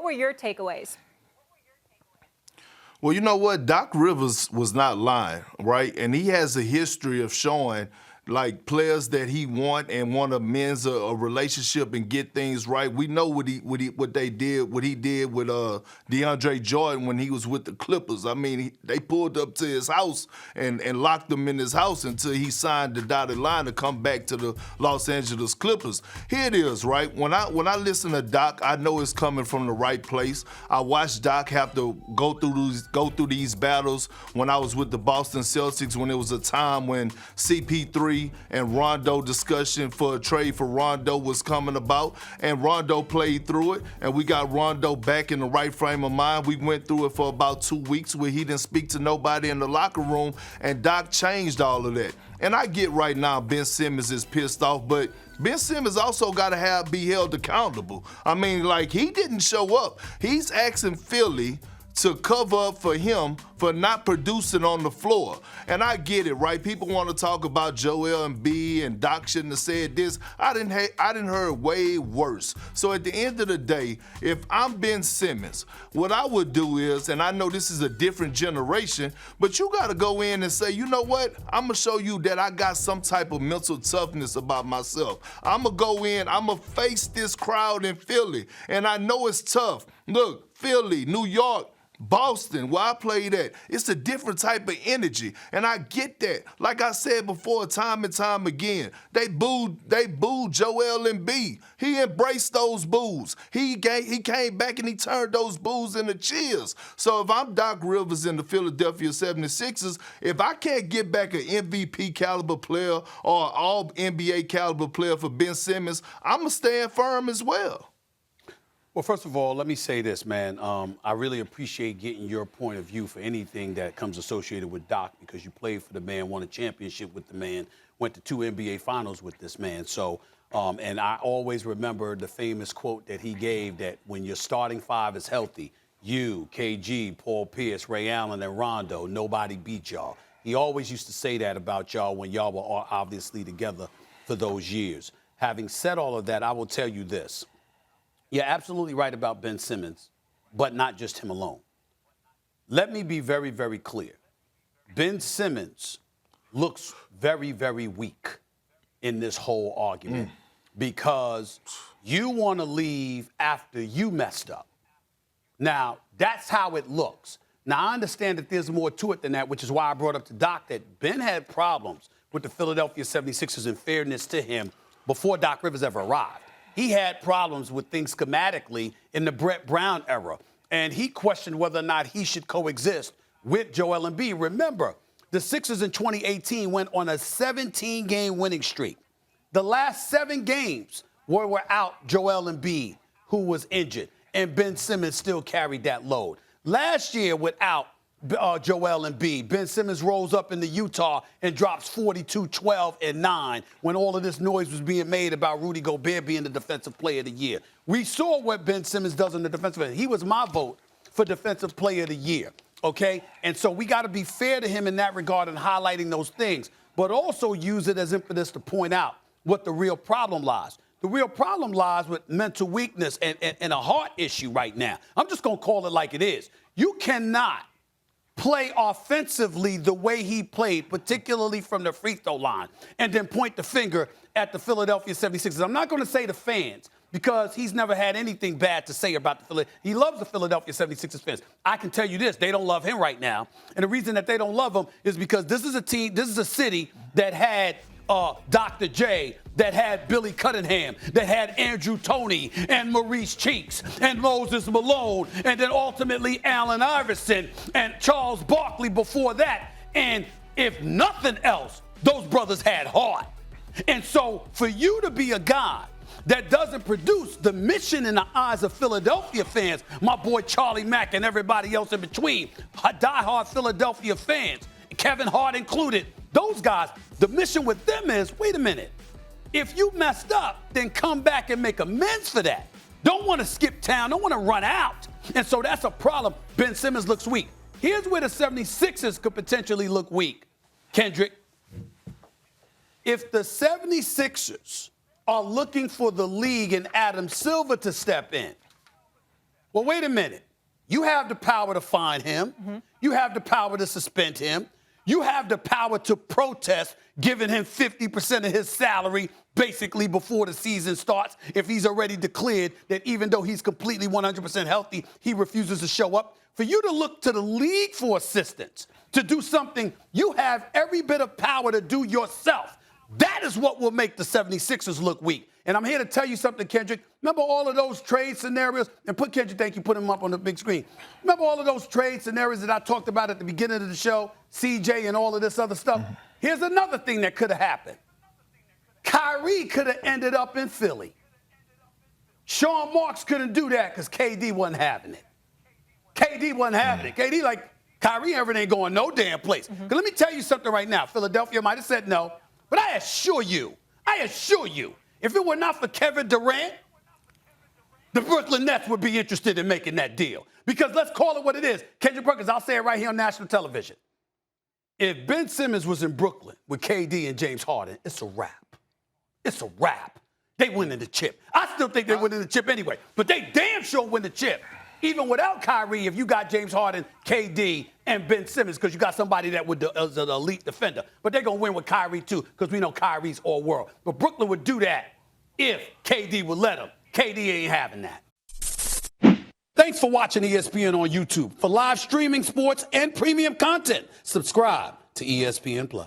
were your takeaways? Well, you know what? Doc Rivers was not lying, right? And he has a history of showing like players that he want to mend a relationship and get things right. We know what he did with DeAndre Jordan when he was with the Clippers. I mean, they pulled up to his house and locked him in his house until he signed the dotted line to come back to the Los Angeles Clippers. Here it is, right? When I listen to Doc, I know it's coming from the right place. I watched Doc have to go through these battles when I was with the Boston Celtics, when it was a time when CP3 and Rondo discussion for a trade for Rondo was coming about, and Rondo played through it, and we got Rondo back in the right frame of mind. We went through it for about 2 weeks where he didn't speak to nobody in the locker room, and Doc changed all of that. And I get right now Ben Simmons is pissed off, but Ben Simmons also got to be held accountable. I mean, like, he didn't show up. He's asking Philly to cover up for him for not producing on the floor. And I get it, right? People want to talk about Joel Embiid and Doc shouldn't have said this. I didn't hear way worse. So at the end of the day, if I'm Ben Simmons, what I would do is, and I know this is a different generation, but you got to go in and say, you know what? I'm going to show you that I got some type of mental toughness about myself. I'm going to go in, I'm going to face this crowd in Philly. And I know it's tough. Look, Philly, New York, Boston, where I played at, it's a different type of energy, and I get that. Like I said before, time and time again, they booed Joel Embiid. He embraced those boos. He came back and he turned those boos into cheers. So if I'm Doc Rivers in the Philadelphia 76ers, if I can't get back an MVP caliber player or all NBA caliber player for Ben Simmons, I'm gonna stand firm as well. Well, first of all, let me say this, man. I really appreciate getting your point of view for anything that comes associated with Doc, because you played for the man, won a championship with the man, went to 2 NBA finals with this man. So, and I always remember the famous quote that he gave, that when your starting five is healthy, you, KG, Paul Pierce, Ray Allen, and Rondo, nobody beat y'all. He always used to say that about y'all when y'all were obviously together for those years. Having said all of that, I will tell you this. You're absolutely right about Ben Simmons, but not just him alone. Let me be very, very clear. Ben Simmons looks very, very weak in this whole argument because you want to leave after you messed up. Now, that's how it looks. Now, I understand that there's more to it than that, which is why I brought up to Doc that Ben had problems with the Philadelphia 76ers, in fairness to him, before Doc Rivers ever arrived. He had problems with things schematically in the Brett Brown era, and he questioned whether or not he should coexist with Joel Embiid. Remember, the Sixers in 2018 went on a 17-game winning streak. The last 7 games were without Joel Embiid, who was injured, and Ben Simmons still carried that load. Last year, without Joel Embiid, Ben Simmons rolls up into Utah and drops 42, 12, and 9 when all of this noise was being made about Rudy Gobert being the Defensive Player of the Year. We saw what Ben Simmons does in the defensive end. He was my vote for Defensive Player of the Year, okay? And so we got to be fair to him in that regard and highlighting those things, but also use it as impetus to point out what the real problem lies. The real problem lies with mental weakness and a heart issue right now. I'm just going to call it like it is. You cannot play offensively the way he played, particularly from the free throw line, and then point the finger at the Philadelphia 76ers. I'm not going to say the fans, because he's never had anything bad to say about the Philadelphia. He loves the Philadelphia 76ers fans. I can tell you this, they don't love him right now. And the reason that they don't love him is because this is a team, this is a city that had Dr. J, that had Billy Cunningham, that had Andrew Toney and Maurice Cheeks and Moses Malone, and then ultimately Allen Iverson and Charles Barkley before that. And if nothing else, those brothers had heart. And so for you to be a guy that doesn't produce the mission in the eyes of Philadelphia fans, my boy Charlie Mack and everybody else in between, diehard Philadelphia fans, Kevin Hart included, those guys, the mission with them is, wait a minute, if you messed up, then come back and make amends for that. Don't want to skip town, don't want to run out. And so that's a problem. Ben Simmons looks weak. Here's where the 76ers could potentially look weak, Kendrick. If the 76ers are looking for the league and Adam Silver to step in, well, wait a minute. You have the power to fine him. Mm-hmm. You have the power to suspend him. You have the power to protest, giving him 50% of his salary basically before the season starts if he's already declared that even though he's completely 100% healthy, he refuses to show up. For you to look to the league for assistance, to do something you have every bit of power to do yourself, that is what will make the 76ers look weak. And I'm here to tell you something, Kendrick. Remember all of those trade scenarios? And put Kendrick, thank you, put him up on the big screen. Remember all of those trade scenarios that I talked about at the beginning of the show, CJ and all of this other stuff? Mm-hmm. Here's another thing that could have happened. Kyrie could have ended up in Philly. Sean Marks couldn't do that because KD wasn't having it. KD wasn't having it. KD like, Kyrie everything ain't going no damn place. Mm-hmm. Let me tell you something right now. Philadelphia might have said no, but I assure you, if it were not for Kevin Durant, the Brooklyn Nets would be interested in making that deal. Because let's call it what it is. Kendrick Perkins, I'll say it right here on national television. If Ben Simmons was in Brooklyn with KD and James Harden, it's a wrap. It's a wrap. They winning the chip. I still think they're winning the chip anyway, but they damn sure win the chip. Even without Kyrie, if you got James Harden, KD, and Ben Simmons, because you got somebody that would is an elite defender. But they're going to win with Kyrie, too, because we know Kyrie's all world. But Brooklyn would do that if KD would let them. KD ain't having that. Thanks for watching ESPN on YouTube. For live streaming sports and premium content, subscribe to ESPN+.